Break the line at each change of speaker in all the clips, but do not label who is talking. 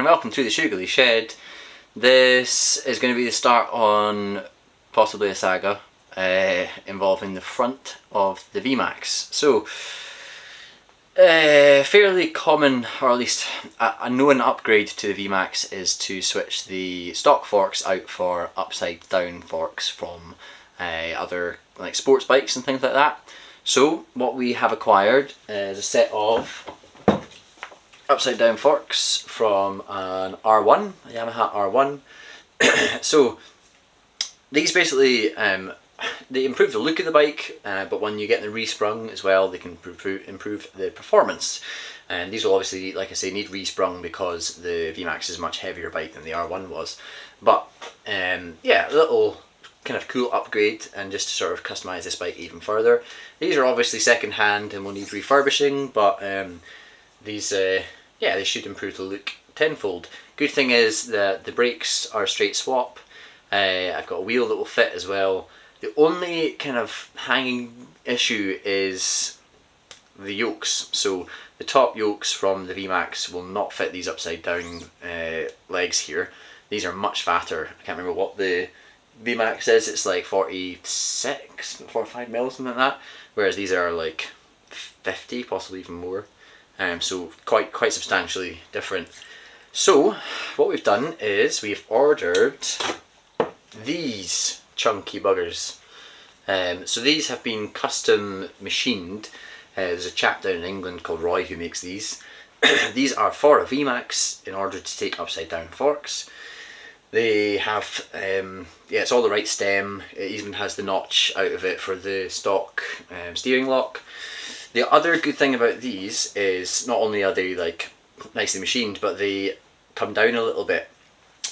and welcome to the Shoogly shed. This is going to be the start on possibly a saga involving the front of the V-Max. So, fairly common, or at least a known upgrade to the V-Max is to switch the stock forks out for upside down forks from other like sports bikes and things like that. So what we have acquired is a set of upside down forks from an R1, a Yamaha R1. So these basically they improve the look of the bike, but when you get them resprung as well, they can improve the performance. And these will obviously, like I say, need resprung because the V-Max is a much heavier bike than the R1 was. But yeah, a little kind of cool upgrade, and just to sort of customise this bike even further. These are obviously second hand and will need refurbishing, but these yeah, they should improve the look tenfold. Good thing is that the brakes are a straight swap. I've got a wheel that will fit as well. The only kind of hanging issue is the yokes. So the top yokes from the V-Max will not fit these upside down legs here. These are much fatter. I can't remember what the V-Max is. It's like 45 mils, something like that. Whereas these are like 50, possibly even more. So quite substantially different. So what we've done is we've ordered these chunky buggers. So these have been custom machined. There's a chap down in England called Roy who makes these. These are for a V-Max in order to take upside down forks. They have, yeah, it's all the right stem. It even has the notch out of it for the stock steering lock. The other good thing about these is not only are they like nicely machined, but they come down a little bit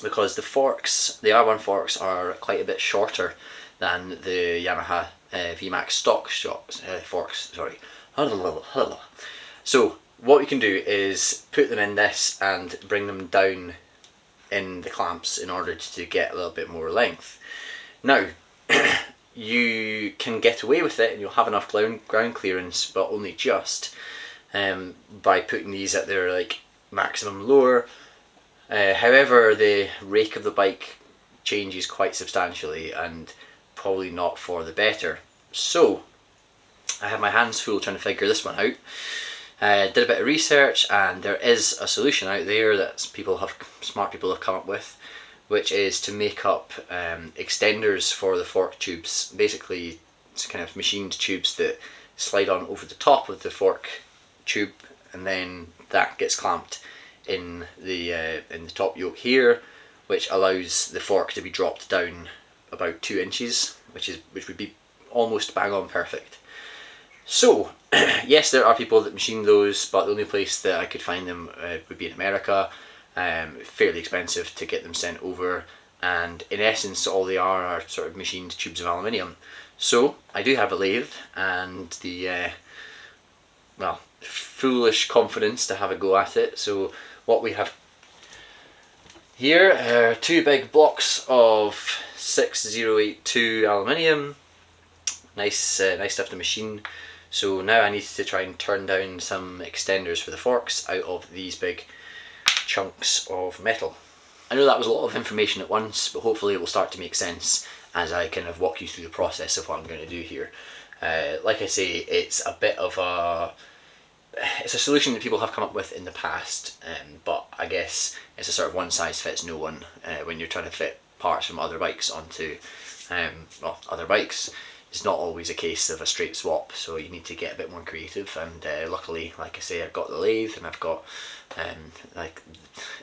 because the forks, the R1 forks, are quite a bit shorter than the Yamaha V-Max stock forks. Sorry. So what we can do is put them in this and bring them down in the clamps in order to get a little bit more length. Now, you can get away with it and you'll have enough ground clearance, but only just by putting these at their like maximum lower. However, the rake of the bike changes quite substantially and probably not for the better. So I have my hands full trying to figure this one out. Did a bit of research, and there is a solution out there that smart people have come up with, which is to make up extenders for the fork tubes. Basically, it's kind of machined tubes that slide on over the top of the fork tube, and then that gets clamped in the top yoke here, which allows the fork to be dropped down about 2 inches, which would be almost bang on perfect. So, yes, there are people that machine those, but the only place that I could find them would be in America. Fairly expensive to get them sent over, and in essence all they are sort of machined tubes of aluminium. So I do have a lathe and the well, foolish confidence to have a go at it. So what we have here are 2 big blocks of 6082 aluminium. Nice stuff to machine. So now I need to try and turn down some extenders for the forks out of these big chunks of metal. I know that was a lot of information at once, but hopefully it will start to make sense as I kind of walk you through the process of what I'm going to do here. Like I say, it's a bit of it's a solution that people have come up with in the past, but I guess it's a sort of one size fits no one when you're trying to fit parts from other bikes onto well, other bikes. It's not always a case of a straight swap, so you need to get a bit more creative, and luckily, like I say, I've got the lathe and I've got like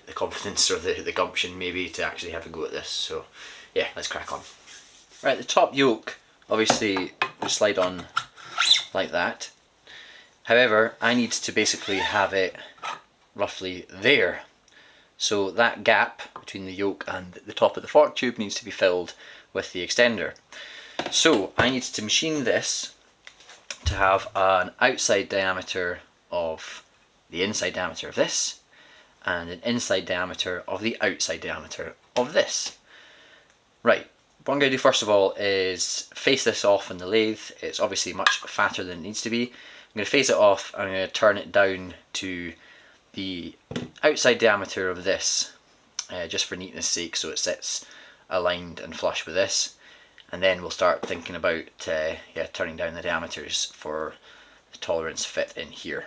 the confidence or the gumption maybe to actually have a go at this. So yeah, let's crack on. Right, the top yoke obviously will slide on like that. However, I need to basically have it roughly there. So that gap between the yoke and the top of the fork tube needs to be filled with the extender. So I need to machine this to have an outside diameter of the inside diameter of this, and an inside diameter of the outside diameter of this. Right, what I'm going to do first of all is face this off in the lathe. It's obviously much fatter than it needs to be. I'm going to face it off, and I'm going to turn it down to the outside diameter of this, just for neatness sake, so it sits aligned and flush with this, and then we'll start thinking about turning down the diameters for the tolerance fit in here.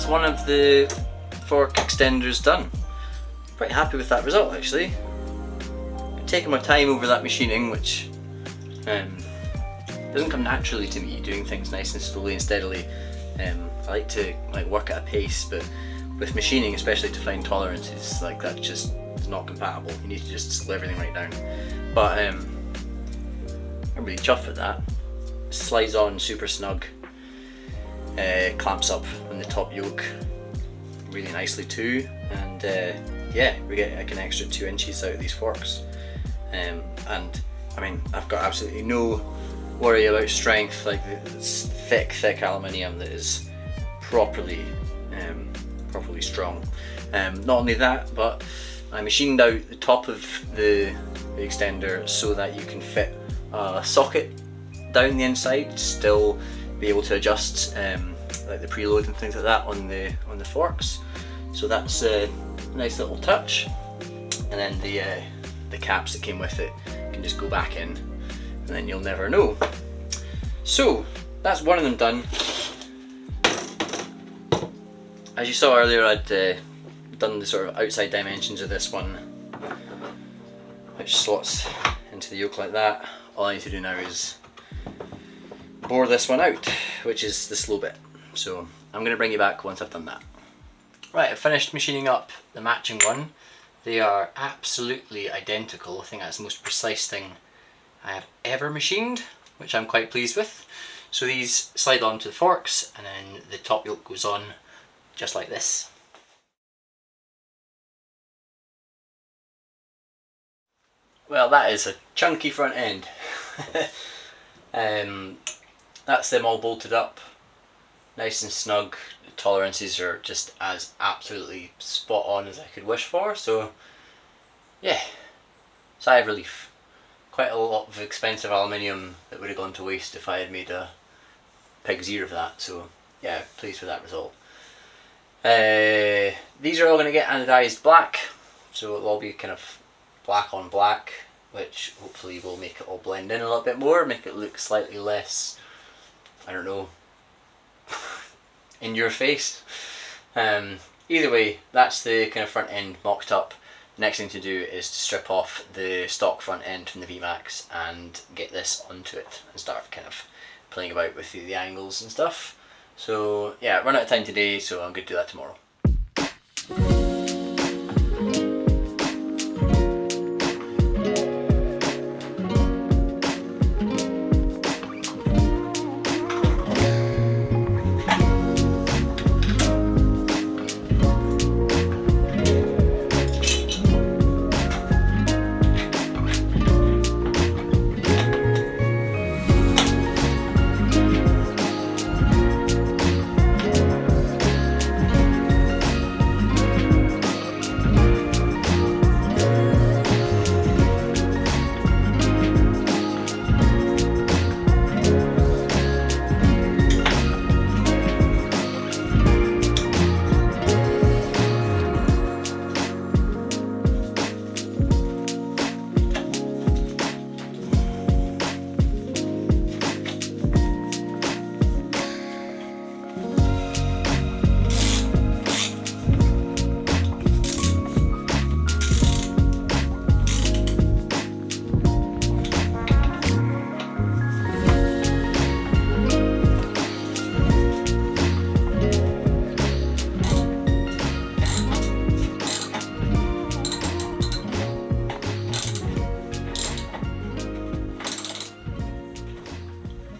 One of the fork extenders done. Pretty happy with that result actually. I've taken my time over that machining, which doesn't come naturally to me, doing things nice and slowly and steadily. I like to work at a pace, but with machining, especially to find tolerances, that just is not compatible. You need to just slow everything right down. But I'm really chuffed with that. Slides on super snug. Clamps up on the top yoke really nicely too, and yeah, we get like an extra 2 inches out of these forks, and I mean, I've got absolutely no worry about strength. It's thick aluminium that is properly strong. Not only that, but I machined out the top of the extender so that you can fit a socket down the inside, still be able to adjust like the preload and things like that on the forks. So that's a nice little touch. And then the caps that came with it can just go back in, and then you'll never know. So that's one of them done. As you saw earlier, I'd done the sort of outside dimensions of this one. which slots into the yoke like that. All I need to do now is bore this one out, which is the slow bit. So I'm going to bring you back once I've done that. Right, I've finished machining up the matching one. They are absolutely identical. I think that's the most precise thing I have ever machined, which I'm quite pleased with. So these slide onto the forks, and then the top yoke goes on just like this. Well, that is a chunky front end. That's them all bolted up, nice and snug. The tolerances are just as absolutely spot on as I could wish for, so yeah, sigh of relief. Quite a lot of expensive aluminium that would have gone to waste if I had made a pig's ear of that, so yeah, pleased with that result. These are all going to get anodized black, so it'll all be kind of black on black, which hopefully will make it all blend in a little bit more, make it look slightly less, I don't know, in your face. Either way, that's the kind of front end mocked up. Next thing to do is to strip off the stock front end from the V-Max and get this onto it and start kind of playing about with the angles and stuff. So yeah, run out of time today, so I'm going to do that tomorrow.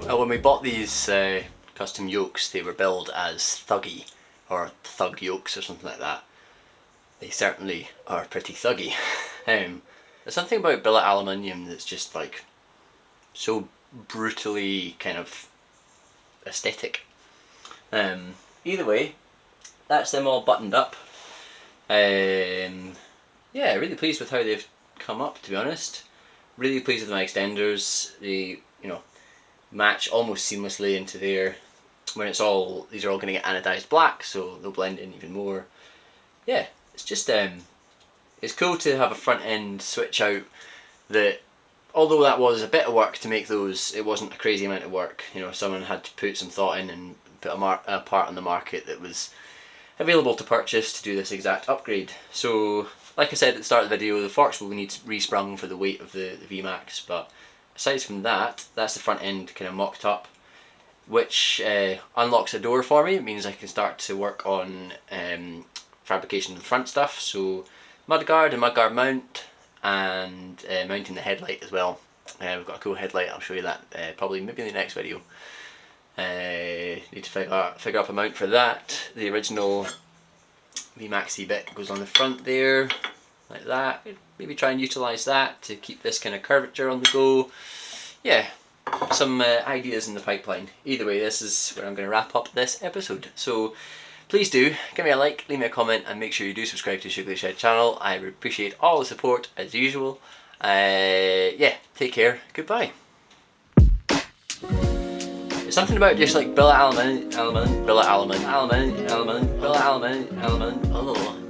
Well, when we bought these custom yokes, they were billed as thuggy, or thug yokes or something like that. They certainly are pretty thuggy. There's something about billet aluminium that's just like so brutally kind of aesthetic. Either way, that's them all buttoned up. Yeah, really pleased with how they've come up, to be honest. Really pleased with my extenders. They, you know, match almost seamlessly into there. When it's all, these are all going to get anodized black, so they'll blend in even more. Yeah, it's just it's cool to have a front end switch out that, although that was a bit of work to make those, it wasn't a crazy amount of work. You know, someone had to put some thought in and put a part on the market that was available to purchase to do this exact upgrade. So, like I said at the start of the video, the forks will need resprung for the weight of the V-Max, but aside from that, that's the front end kind of mocked up, which unlocks a door for me. It means I can start to work on fabrication of the front stuff, so mudguard and mudguard mount, and mounting the headlight as well. We've got a cool headlight, I'll show you that probably maybe in the next video. Need to figure up a mount for that. The original V-Maxy bit goes on the front there, like that. Maybe try and utilise that to keep this kind of curvature on the go. Yeah, some ideas in the pipeline. Either way, this is where I'm going to wrap up this episode. So please do give me a like, leave me a comment, and make sure you do subscribe to Shoogly Shed channel. I would appreciate all the support as usual. Yeah, take care, goodbye. There's something about just like billet aluminium, billet aluminium, billet aluminium.